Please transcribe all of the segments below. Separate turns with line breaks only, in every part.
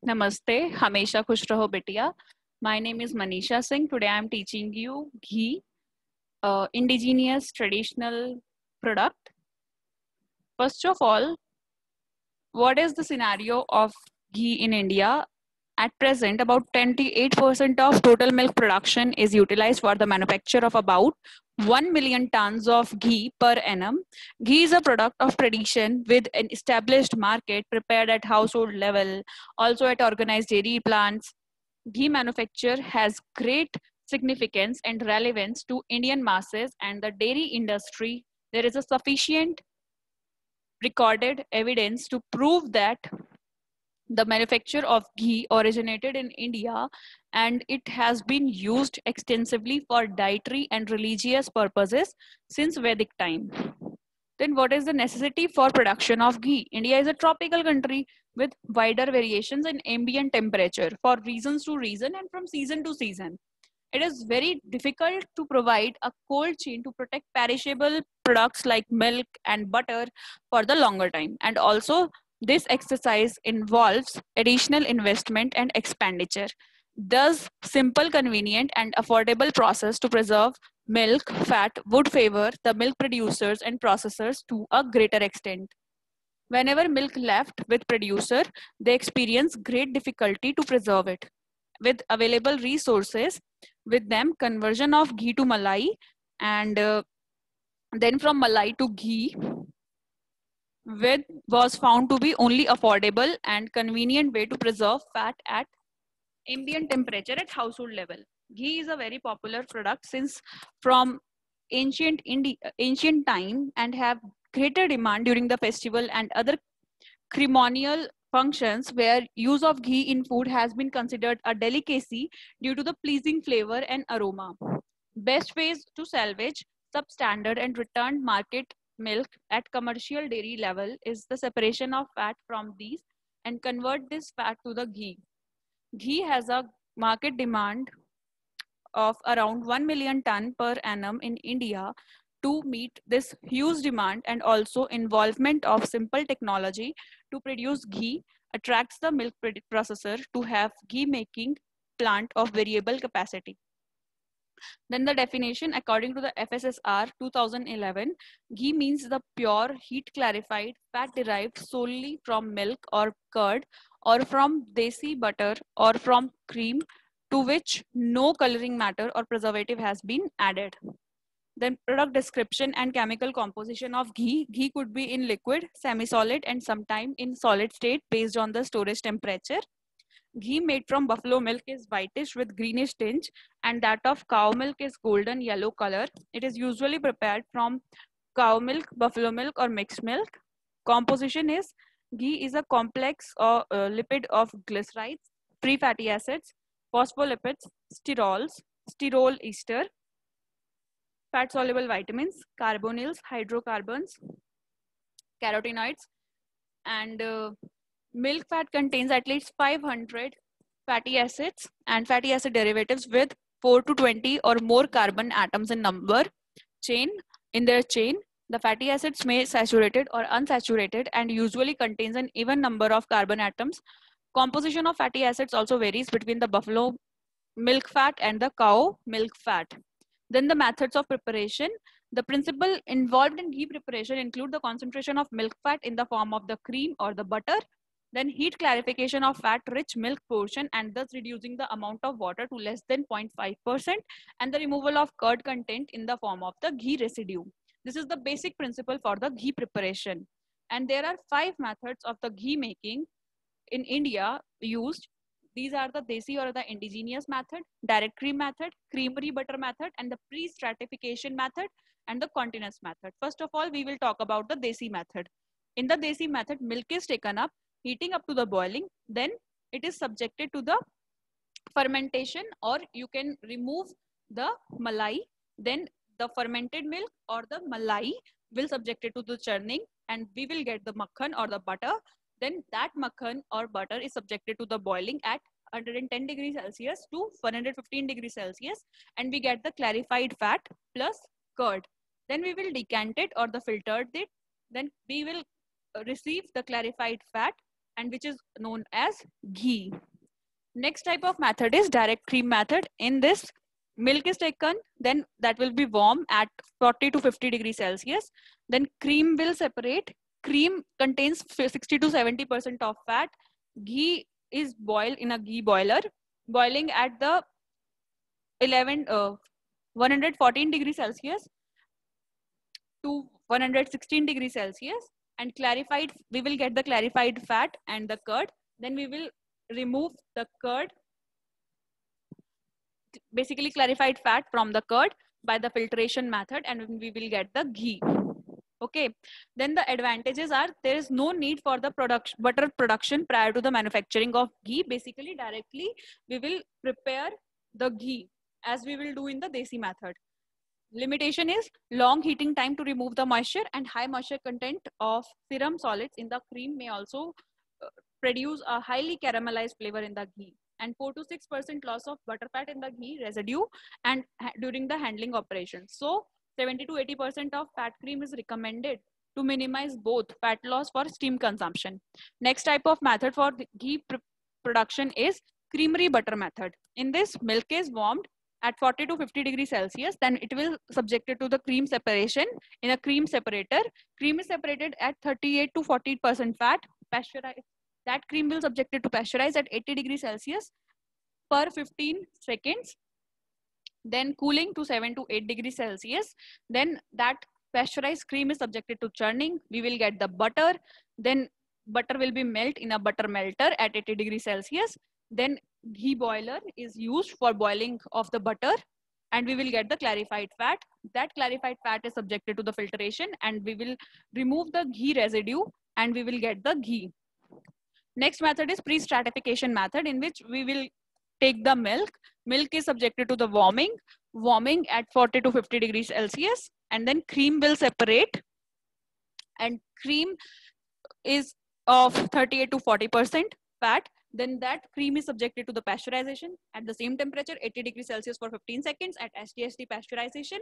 Namaste, Hamesha Khush Raho Betiya. My name is Manisha Singh. Today I am teaching you ghee, indigenous traditional product. First of all, what is the scenario of ghee in India? At present, about 28% of total milk production is utilized for the manufacture of about 1 million tons of ghee per annum. Ghee is a product of tradition with an established market prepared at household level, also at organized dairy plants. Ghee manufacture has great significance and relevance to Indian masses and the dairy industry. There is a sufficient recorded evidence to prove that the manufacture of ghee originated in India and it has been used extensively for dietary and religious purposes since Vedic time. Then, what is the necessity for production of ghee? India is a tropical country with wider variations in ambient temperature for reasons to reason and from season to season. It is very difficult to provide a cold chain to protect perishable products like milk and butter for the longer time. And also, this exercise involves additional investment and expenditure. Thus, simple, convenient, and affordable process to preserve milk fat would favor the milk producers and processors to a greater extent. Whenever milk left with producer, they experience great difficulty to preserve it. With available resources, with them conversion of ghee to malai and then from malai to ghee with was found to be only affordable and convenient way to preserve fat at ambient temperature at household level. Ghee is a very popular product since from ancient time and have greater demand during the festival and other ceremonial functions where use of ghee in food has been considered a delicacy due to the pleasing flavor and aroma. Best ways to salvage substandard and returned market milk at commercial dairy level is the separation of fat from these and convert this fat to the ghee. Ghee has a market demand of around 1 million ton per annum in India. To meet this huge demand and also involvement of simple technology to produce ghee attracts the milk processor to have ghee making plant of variable capacity. Then the definition according to the FSSR 2011, ghee means the pure heat clarified fat derived solely from milk or curd or from desi butter or from cream to which no coloring matter or preservative has been added. Then product description and chemical composition of ghee. Ghee could be in liquid, semi-solid and sometime in solid state based on the storage temperature. Ghee made from buffalo milk is whitish with greenish tinge and that of cow milk is golden yellow color. It is usually prepared from cow milk, buffalo milk or mixed milk. Composition is ghee is a complex or lipid of glycerides, free fatty acids, phospholipids, sterols, sterol ester, fat soluble vitamins, carbonyls, hydrocarbons, carotenoids, and milk fat contains at least 500 fatty acids and fatty acid derivatives with 4 to 20 or more carbon atoms in number chain in their chain. The fatty acids may saturated or unsaturated and usually contains an even number of carbon atoms. Composition of fatty acids also varies between the buffalo milk fat and the cow milk fat. Then the methods of preparation. The principle involved in ghee preparation include the concentration of milk fat in the form of the cream or the butter, then heat clarification of fat-rich milk portion and thus reducing the amount of water to less than 0.5% and the removal of curd content in the form of the ghee residue. This is the basic principle for the ghee preparation. And there are 5 methods of the ghee making in India used. These are the desi or the indigenous method, direct cream method, creamery butter method, and the pre-stratification method and the continuous method. First of all, we will talk about the desi method. In the desi method, milk is taken up, heating up to the boiling, then it is subjected to the fermentation or you can remove the malai, then the fermented milk or the malai will subject it to the churning and we will get the makhan or the butter. Then that makhan or butter is subjected to the boiling at 110 degrees Celsius to 115 degrees Celsius and we get the clarified fat plus curd. Then we will decant it or the filtered it. Then we will receive the clarified fat and which is known as ghee. Next type of method is direct cream method. In this, milk is taken, then that will be warm at 40 to 50 degrees Celsius. Then cream will separate. Cream contains 60 to 70% of fat. Ghee is boiled in a ghee boiler, boiling at the 114 degrees Celsius to 116 degrees Celsius, and clarified, we will get the clarified fat and the curd. Then we will remove the curd, basically clarified fat from the curd by the filtration method, and we will get the ghee. Okay, then the advantages are there is no need for the butter production prior to the manufacturing of ghee. Basically directly we will prepare the ghee as we will do in the desi method. Limitation is long heating time to remove the moisture, and high moisture content of serum solids in the cream may also produce a highly caramelized flavor in the ghee, and 4 to 6% loss of butter fat in the ghee residue and during the handling operation. So 70 to 80% of fat cream is recommended to minimize both fat loss for steam consumption. Next type of method for the ghee production is creamery butter method. In this, milk is warmed at 40 to 50 degrees Celsius, then it will subjected to the cream separation in a cream separator. Cream is separated at 38 to 40% fat. Pasteurized, that cream will subjected to pasteurize at 80 degrees Celsius per 15 seconds. Then cooling to 7 to 8 degrees Celsius. Then that pasteurized cream is subjected to churning. We will get the butter. Then butter will be melt in a butter melter at 80 degrees Celsius. Then ghee boiler is used for boiling of the butter, and we will get the clarified fat. That clarified fat is subjected to the filtration, and we will remove the ghee residue, and we will get the ghee. Next method is pre-stratification method, in which we will take the milk. Milk is subjected to the warming at 40 to 50 degrees Celsius, and then cream will separate, and cream is of 38 to 40% fat. Then that cream is subjected to the pasteurization at the same temperature, 80 degrees Celsius for 15 seconds at STST pasteurization.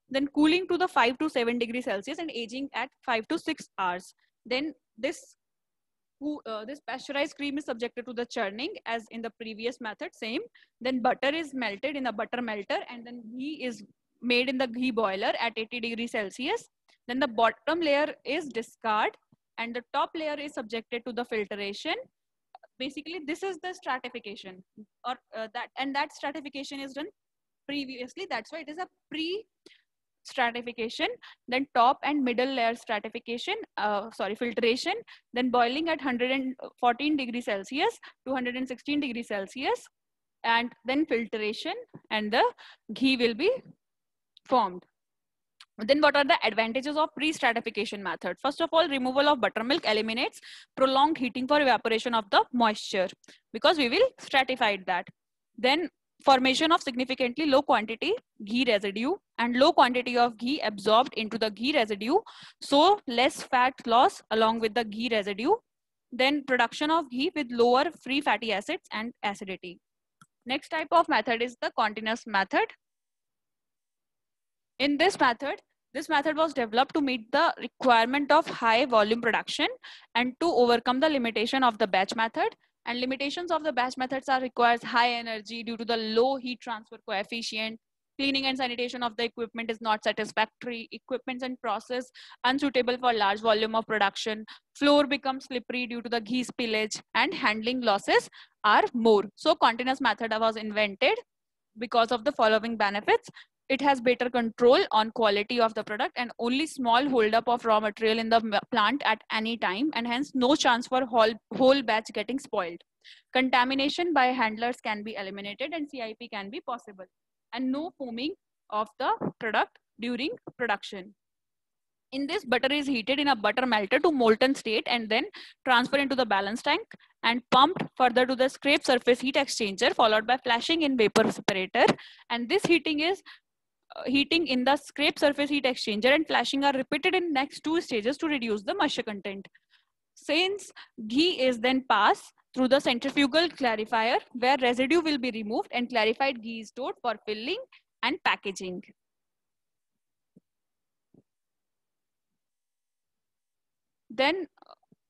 Then cooling to the 5 to 7 degrees Celsius and aging at 5 to 6 hours. Then this pasteurized cream is subjected to the churning as in the previous method, same. Then butter is melted in a butter melter, and then ghee is made in the ghee boiler at 80 degrees Celsius. Then the bottom layer is discard, and the top layer is subjected to the filtration. Basically, this is the stratification, or that stratification is done previously. That's why it is a stratification. Then top and middle layer stratification, filtration. Then boiling at 114 degrees Celsius to 116 degrees Celsius, and then filtration, and the ghee will be formed. Then what are the advantages of pre-stratification method? First of all, removal of buttermilk eliminates prolonged heating for evaporation of the moisture, because we will stratify that. Then formation of significantly low quantity ghee residue, and low quantity of ghee absorbed into the ghee residue, so less fat loss along with the ghee residue. Then production of ghee with lower free fatty acids and acidity. Next type of method is the continuous method. In this method was developed to meet the requirement of high volume production and to overcome the limitation of the batch method. And limitations of the batch methods are requires high energy due to the low heat transfer coefficient. Cleaning and sanitation of the equipment is not satisfactory. Equipment and process unsuitable for large volume of production. Floor becomes slippery due to the ghee spillage, and handling losses are more. So continuous method was invented because of the following benefits. It has better control on quality of the product, and only small holdup of raw material in the plant at any time, and hence no chance for whole batch getting spoiled. Contamination by handlers can be eliminated, and CIP can be possible, and no foaming of the product during production. In this, butter is heated in a butter melter to molten state, and then transferred into the balance tank and pumped further to the scrape surface heat exchanger, followed by flashing in vapor separator. And this heating in the scrape surface heat exchanger and flashing are repeated in next two stages to reduce the moisture content. Since ghee is then passed through the centrifugal clarifier, where residue will be removed and clarified ghee is stored for filling and packaging. Then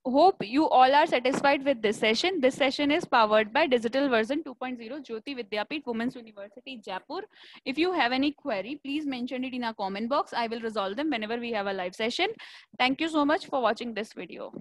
Hope you all are satisfied with this session. This session is powered by Digital Version 2.0 Jyoti Vidyapeeth Women's University, Jaipur. If you have any query, please mention it in our comment box. I will resolve them whenever we have a live session. Thank you so much for watching this video.